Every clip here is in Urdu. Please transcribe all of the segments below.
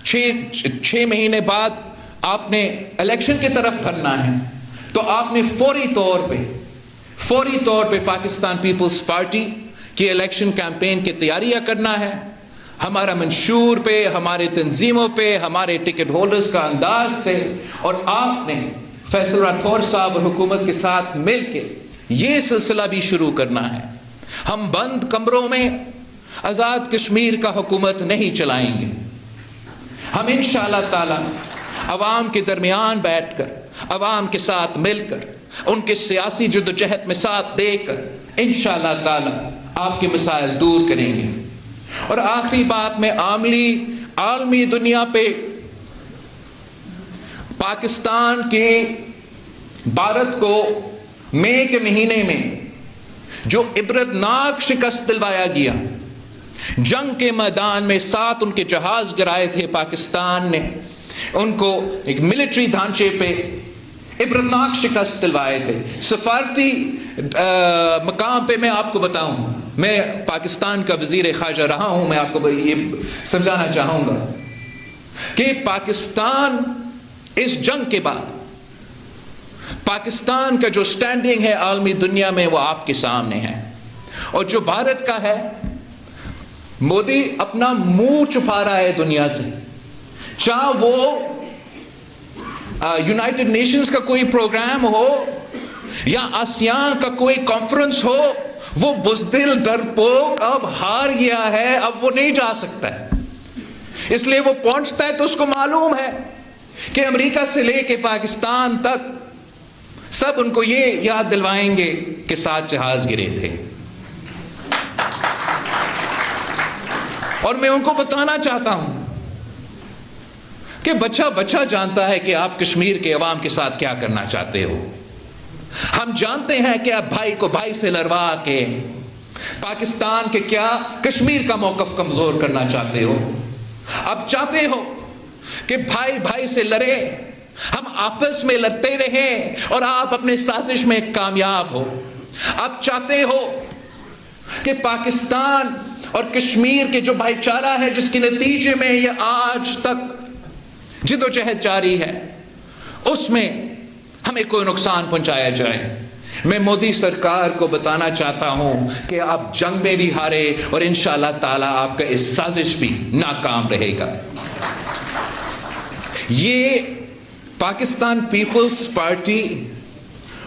چھ مہینے بعد آپ نے الیکشن کی طرف بھرنا ہے، تو آپ نے فوری طور پہ پاکستان پیپلز پارٹی کی الیکشن کیمپین کی تیاریاں کرنا ہے. ہمارا منشور پہ، ہمارے تنظیموں پہ، ہمارے ٹکٹ ہولڈرز کا انداز سے، اور آپ نے فیصل راٹھور صاحب اور حکومت کے ساتھ مل کے یہ سلسلہ بھی شروع کرنا ہے. ہم بند کمروں میں آزاد کشمیر کا حکومت نہیں چلائیں گے. ہم انشاءاللہ تعالی عوام کے درمیان بیٹھ کر، عوام کے ساتھ مل کر، ان کے سیاسی جدوجہد میں ساتھ دے کر انشاءاللہ تعالی آپ کے مسائل دور کریں گے. اور آخری بات، میں عالمی دنیا پہ پاکستان کے بھارت کو مئی کے مہینے میں جو عبرتناک شکست دلوایا گیا، جنگ کے میدان میں 7 ان کے جہاز گرائے تھے پاکستان نے، ان کو ایک ملٹری ڈھانچے پہ عبرتناک شکست دلوائے تھے. سفارتی مقام پہ میں آپ کو بتاؤں، میں پاکستان کا وزیر خارجہ رہا ہوں، میں آپ کو یہ سمجھانا چاہوں گا کہ پاکستان اس جنگ کے بعد پاکستان کا جو سٹینڈنگ ہے عالمی دنیا میں وہ آپ کے سامنے ہے. اور جو بھارت کا ہے، مودی اپنا منہ چھپا رہا ہے دنیا سے، چاہے وہ یونائٹڈ نیشنز کا کوئی پروگرام ہو یا آسیان کا کوئی کانفرنس ہو، وہ بزدل ڈرپوک اب ہار گیا ہے، اب وہ نہیں جا سکتا ہے. اس لیے وہ پہنچتا ہے تو اس کو معلوم ہے کہ امریکہ سے لے کے پاکستان تک سب ان کو یہ یاد دلوائیں گے کہ 7 جہاز گرے تھے. اور میں ان کو بتانا چاہتا ہوں کہ بچہ جانتا ہے کہ آپ کشمیر کے عوام کے ساتھ کیا کرنا چاہتے ہو. ہم جانتے ہیں کہ آپ بھائی کو بھائی سے لڑوا کے پاکستان کے کیا کشمیر کا موقف کمزور کرنا چاہتے ہو. آپ چاہتے ہو کہ بھائی بھائی سے لڑے، ہم آپس میں لڑتے رہیں اور آپ اپنے سازش میں کامیاب ہو. آپ چاہتے ہو کہ پاکستان اور کشمیر کے جو بھائی چارہ ہے، جس کے نتیجے میں یہ آج تک جدوجہد جاری ہے، اس میں ہمیں کوئی نقصان پہنچایا جائے. میں مودی سرکار کو بتانا چاہتا ہوں کہ آپ جنگ میں بھی ہارے اور انشاءاللہ تعالیٰ آپ کا اس سازش بھی ناکام رہے گا. یہ پاکستان پیپلز پارٹی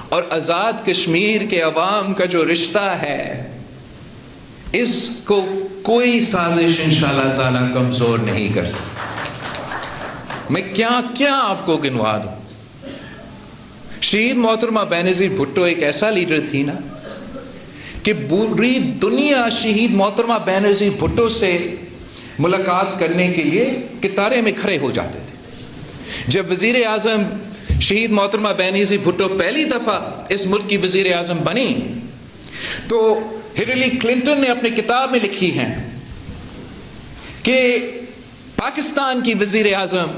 اور آزاد کشمیر کے عوام کا جو رشتہ ہے، اس کو کوئی سازش انشاءاللہ تعالیٰ کمزور نہیں کر سکتا. میں کیا آپ کو گنوا دوں. شہید محترمہ بینظیر بھٹو ایک ایسا لیڈر تھی نا کہ پوری دنیا شہید محترمہ بینظیر بھٹو سے ملاقات کرنے کے لیے قطارے میں کھڑے ہو جاتے تھے. جب وزیر اعظم شہید محترمہ بینظیر بھٹو پہلی دفعہ اس ملک کی وزیر اعظم بنی تو ہلری کلنٹن نے اپنی کتاب میں لکھی ہے کہ پاکستان کی وزیر اعظم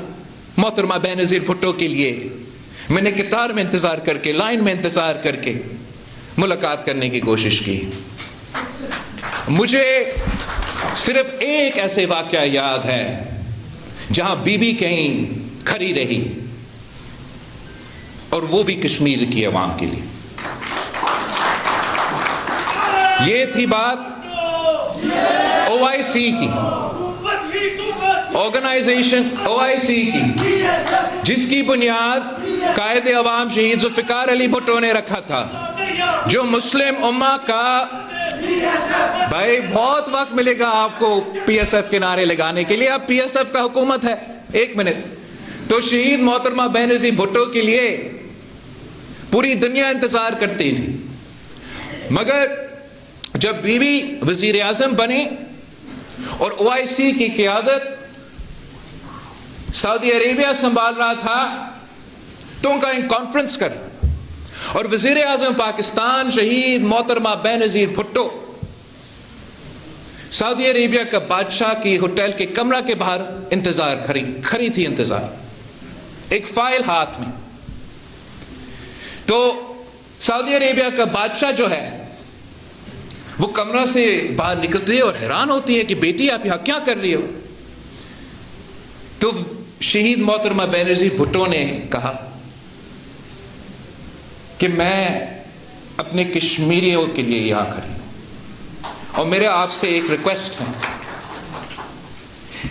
محترمہ بینظیر بھٹو کے لیے میں نے قطار میں انتظار کر کے، لائن میں انتظار کر کے ملاقات کرنے کی کوشش کی. مجھے صرف ایک ایسے واقعہ یاد ہے جہاں بی بی کہیں کھڑی رہی، اور وہ بھی کشمیر کی عوام کے لیے. یہ تھی بات OIC کی، آرگنائزیشن OIC کی، جس کی بنیاد قائد عوام شہید ذوالفقار علی بھٹو نے رکھا تھا، جو مسلم امہ کا، بھائی بہت وقت ملے گا آپ کو PSF کے نعرے لگانے کے لیے، اب PSF کا حکومت ہے. 1 منٹ. تو شہید محترمہ بینظیر بھٹو کے لیے پوری دنیا انتظار کرتی تھی، مگر جب بی بی وزیر اعظم بنے اور OIC کی قیادت سعودی عربیہ سنبھال رہا تھا تو ان کا ایک کانفرنس کر، اور وزیر اعظم پاکستان شہید محترمہ بینظیر بھٹو سعودی عربیہ کا بادشاہ کی ہوٹل کے کمرہ کے باہر انتظار کھڑی تھی، انتظار، ایک فائل ہاتھ میں. تو سعودی عربیہ کا بادشاہ جو ہے وہ کمرہ سے باہر نکلتی ہے اور حیران ہوتی ہے کہ بیٹی آپ یہاں کیا کر رہی ہو؟ تو شہید محترمہ بینظیر بھٹو نے کہا کہ میں اپنے کشمیریوں کے لیے یہاں کھڑی ہوں، اور میرے آپ سے ایک ریکویسٹ ہے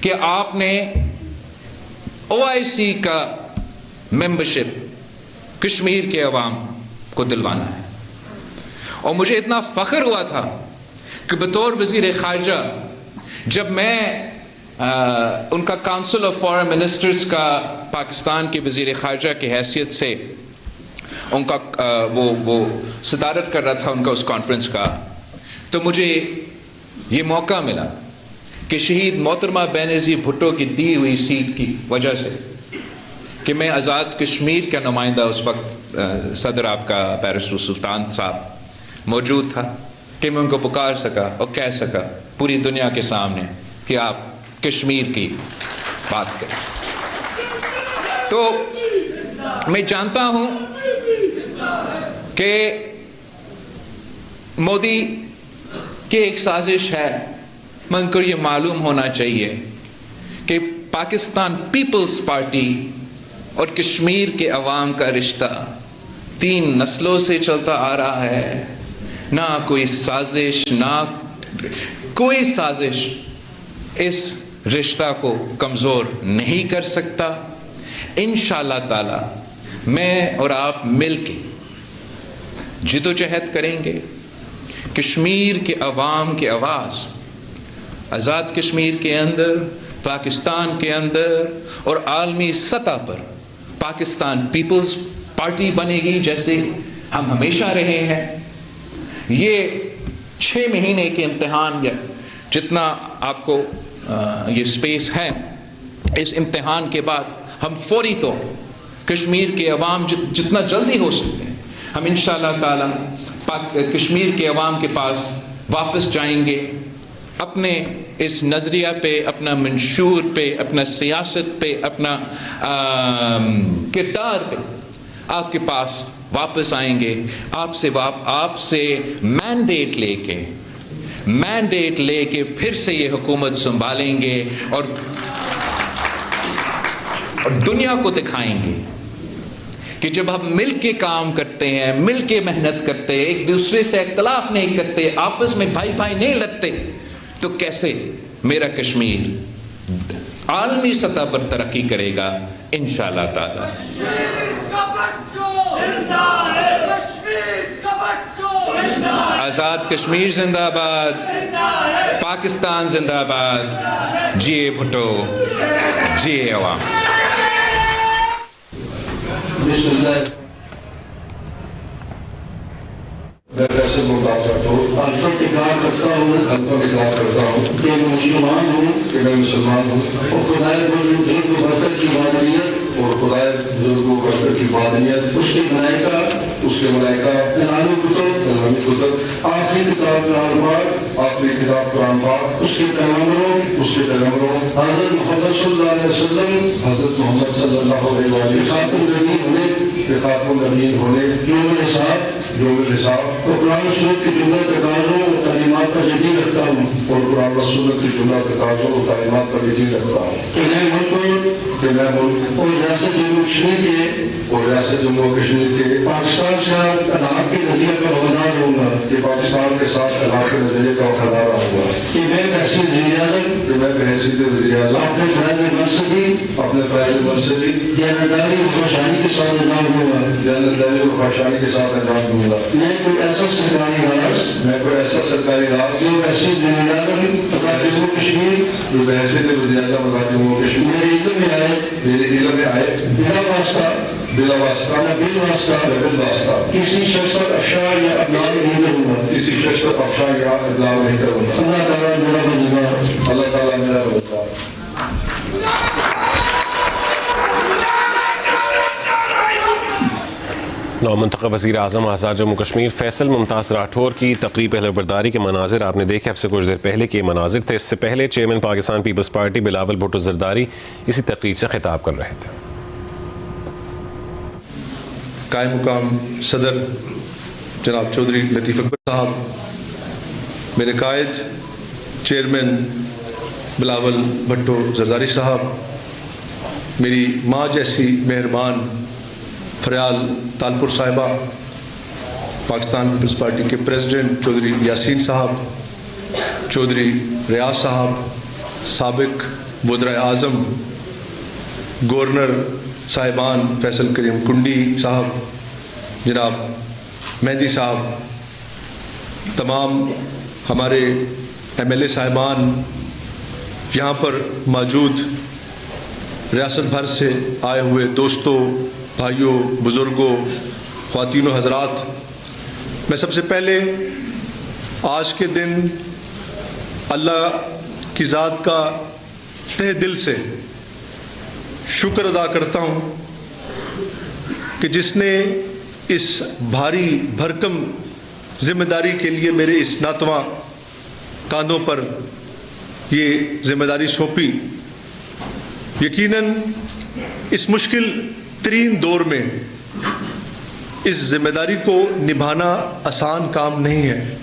کہ آپ نے OIC کا ممبرشپ کشمیر کے عوام کو دلوانا ہے۔ اور مجھے اتنا فخر ہوا تھا کہ بطور وزیر خارجہ جب میں ان کا کاؤنسل آف فارن منسٹرز کا پاکستان کے وزیر خارجہ کی حیثیت سے ان کا وہ صدارت کر رہا تھا ان کا اس کانفرنس کا، تو مجھے یہ موقع ملا کہ شہید محترمہ بینظیر بھٹو کی دی ہوئی سیٹ کی وجہ سے کہ میں آزاد کشمیر کا نمائندہ، اس وقت صدر آپ کا بیرسٹر سلطان صاحب موجود تھا، کہ میں ان کو پکار سکا اور کہہ سکا پوری دنیا کے سامنے کہ آپ کشمیر کی بات کریں۔ تو میں جانتا ہوں کہ مودی کی ایک سازش ہے، من کو یہ معلوم ہونا چاہیے کہ پاکستان پیپلز پارٹی اور کشمیر کے عوام کا رشتہ 3 نسلوں سے چلتا آ رہا ہے، نہ کوئی سازش، نہ کوئی سازش اس رشتہ کو کمزور نہیں کر سکتا۔ انشاءاللہ تعالی میں اور آپ مل کے جدوجہد کریں گے، کشمیر کے عوام کی آواز آزاد کشمیر کے اندر، پاکستان کے اندر اور عالمی سطح پر پاکستان پیپلز پارٹی بنے گی جیسے ہم ہمیشہ رہے ہیں۔ یہ 6 مہینے کے امتحان، یا جتنا آپ کو یہ سپیس ہے، اس امتحان کے بعد ہم فوری طور کشمیر کے عوام جتنا جلدی ہو سکتے ہیں ہم انشاءاللہ تعالی کشمیر کے عوام کے پاس واپس جائیں گے، اپنے اس نظریہ پہ، اپنا منشور پہ، اپنا سیاست پہ، اپنا کردار پہ آپ کے پاس واپس آئیں گے، آپ سے مینڈیٹ لے کے پھر سے یہ حکومت سنبھالیں گے اور دنیا کو دکھائیں گے کہ جب ہم مل کے کام کرتے ہیں، مل کے محنت کرتے ہیں، ایک دوسرے سے اختلاف نہیں کرتے، آپس میں بھائی نہیں لڑتے، تو کیسے میرا کشمیر عالمی سطح پر ترقی کرے گا انشاءاللہ تعالی۔ آزاد کشمیر زندہ باد، پاکستان زندہ باد، جیے بھٹو، جیے عوام۔ میں ویسے بات کرتا ہوں، الفت اقرار کرتا ہوں کہ میں مسلمان ہوں اور خدائے بزرگ و برکت کی وحدانیت اور خدائے بزرگ و برکت کی وحدانیت، اس کے ملائکہ الہامی کتب، آخری کتاب قرآن پاک، اس کے پیغمبروں حضرت محمد صلی اللہ علیہ وسلم خاتم النبیین ہونے، یوم الحساب اور قرآن سنت کی جملہ تقاضوں اور تعلیمات پر یقین رکھتا ہوں اور سنت کی جملہ تقاضوں اور تعلیمات پر یقین رکھتا ہوں کہ میں ملک اور ریاست جموں و کشمیر کے پاکستان کے ساتھ علاقے کے نظریے کا وفادار رہوں گا، کہ پاکستان کے ساتھ علاقے کے نظریے کا وفادار رہوں گا، کہ میں بحیثیت وزیر اعظم اپنے فیض منصبی دیانتداری اور خواہشانی کے ساتھ انجام دوں گا۔ میں کوئی ایسا سرکاری راز جو بحیثیت جموں کشمیر میرے علم میں آئے بلا واسطہ کسی شخص پر افشار یا ابلاغ نہیں کروں گا۔ اللہ تعالیٰ میرا مددگار۔ نومنتخب وزیر اعظم آزاد جموں کشمیر فیصل ممتاز راٹھور کی تقریب اہل برداری کے مناظر آپ نے دیکھے، اب سے کچھ دیر پہلے کے مناظر تھے۔ اس سے پہلے چیئرمین پاکستان پیپلز پارٹی بلاول بھٹو زرداری اسی تقریب سے خطاب کر رہے تھے۔ قائم مقام صدر جناب چودھری لطیف اکبر صاحب، میرے قائد چیئرمین بلاول بھٹو زرداری صاحب، میری ماں جیسی مہربان فریال تالپور صاحبہ، پاکستان پیپلز پارٹی کے پریزیڈنٹ چودھری یاسین صاحب، چودھری ریاض صاحب، سابق وزرائے اعظم، گورنر صاحبان فیصل کریم کنڈی صاحب، جناب مہدی صاحب، تمام ہمارے ایم ایل اے صاحبان، یہاں پر موجود ریاست بھر سے آئے ہوئے دوستوں، بھائیوں، بزرگوں، خواتین و حضرات، میں سب سے پہلے آج کے دن اللہ کی ذات کا تہ دل سے شکر ادا کرتا ہوں کہ جس نے اس بھاری بھرکم ذمہ داری کے لیے میرے اس ناتواں کاندھوں پر یہ ذمہ داری سونپی۔ یقیناً اس مشکل ترین دور میں اس ذمہ داری کو نبھانا آسان کام نہیں ہے،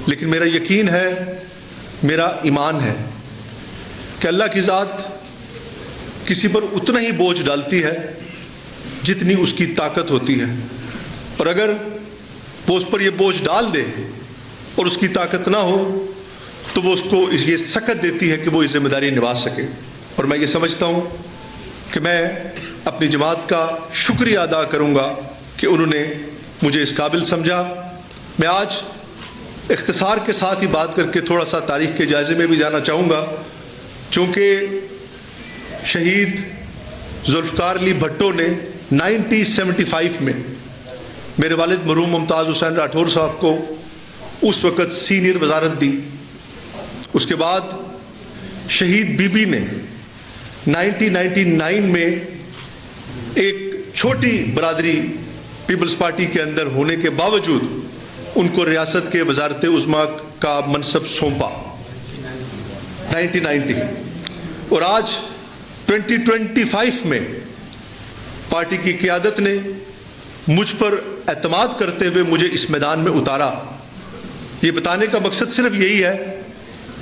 لیکن میرا یقین ہے، میرا ایمان ہے کہ اللہ کی ذات کسی پر اتنا ہی بوجھ ڈالتی ہے جتنی اس کی طاقت ہوتی ہے، اور اگر وہ اس پر یہ بوجھ ڈال دے اور اس کی طاقت نہ ہو تو وہ اس کو یہ سکت دیتی ہے کہ وہ یہ ذمہ داری نبھا سکے۔ اور میں یہ سمجھتا ہوں کہ میں اپنی جماعت کا شکریہ ادا کروں گا کہ انہوں نے مجھے اس قابل سمجھا۔ میں آج اختصار کے ساتھ ہی بات کر کے تھوڑا سا تاریخ کے جائزے میں بھی جانا چاہوں گا، چونکہ شہید ذوالفقار علی بھٹو نے 1975 میں میرے والد مرحوم ممتاز حسین راٹھور صاحب کو اس وقت سینئر وزارت دی۔ اس کے بعد شہید بی بی نے 1999 میں ایک چھوٹی برادری پیپلز پارٹی کے اندر ہونے کے باوجود ان کو ریاست کے وزارت عظمیٰ کا منصب سونپا 1990، اور آج 2025 میں پارٹی کی قیادت نے مجھ پر اعتماد کرتے ہوئے مجھے اس میدان میں اتارا۔ یہ بتانے کا مقصد صرف یہی ہے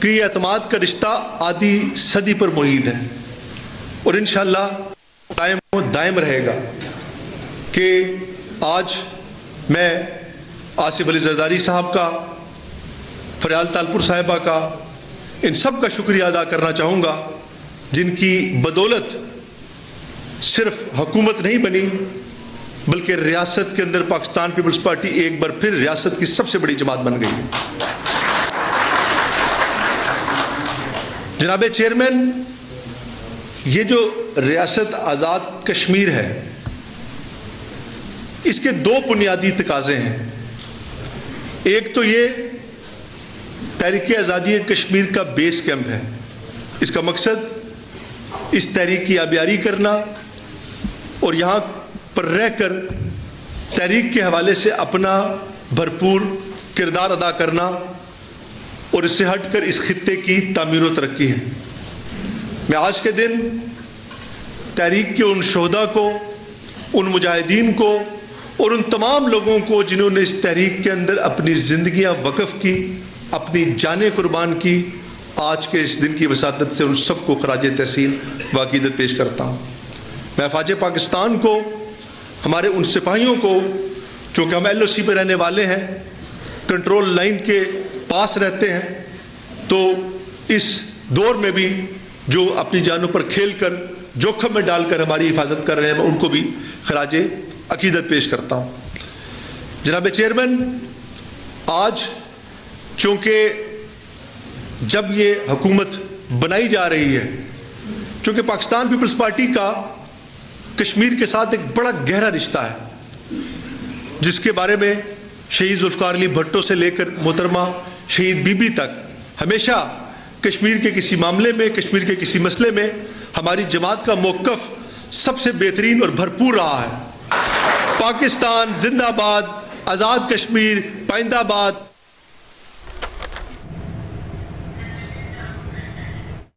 کہ یہ اعتماد کا رشتہ آدھی صدی پر معید ہے، اور انشاءاللہ قائم و دائم رہے گا کہ آج میں آصف علی زرداری صاحب کا، فریال تالپور صاحبہ کا، ان سب کا شکریہ ادا کرنا چاہوں گا جن کی بدولت صرف حکومت نہیں بنی بلکہ ریاست کے اندر پاکستان پیپلز پارٹی ایک بار پھر ریاست کی سب سے بڑی جماعت بن گئی ہے۔ جناب چیئرمین، یہ جو ریاست آزاد کشمیر ہے اس کے دو بنیادی تقاضے ہیں۔ ایک تو یہ تحریک آزادی کشمیر کا بیس کیمپ ہے، اس کا مقصد اس تحریک کی آبیاری کرنا اور یہاں پر رہ کر تحریک کے حوالے سے اپنا بھرپور کردار ادا کرنا اور اس سے ہٹ کر اس خطے کی تعمیر و ترقی ہے۔ میں آج کے دن تحریک کے ان شہداء کو، ان مجاہدین کو اور ان تمام لوگوں کو جنہوں نے اس تحریک کے اندر اپنی زندگیاں وقف کی، اپنی جانیں قربان کی، آج کے اس دن کی وساطت سے ان سب کو خراج تحسین و عقیدت پیش کرتا ہوں۔ میں افواج پاکستان کو، ہمارے ان سپاہیوں کو، چونکہ ہم ایل او سی پہ رہنے والے ہیں، کنٹرول لائن کے پاس رہتے ہیں، تو اس دور میں بھی جو اپنی جانوں پر کھیل کر، جوخم میں ڈال کر ہماری حفاظت کر رہے ہیں، میں ان کو بھی خراج عقیدت پیش کرتا ہوں۔ جناب چیئرمین، آج چونکہ جب یہ حکومت بنائی جا رہی ہے، چونکہ پاکستان پیپلز پارٹی کا کشمیر کے ساتھ ایک بڑا گہرا رشتہ ہے، جس کے بارے میں شہید ذوالفقار علی بھٹو سے لے کر محترمہ شہید بی بی تک ہمیشہ کشمیر کے کسی معاملے میں، کشمیر کے کسی مسئلے میں ہماری جماعت کا موقف سب سے بہترین اور بھرپور رہا ہے۔ پاکستان زندہ باد، آزاد کشمیر پائندہ باد۔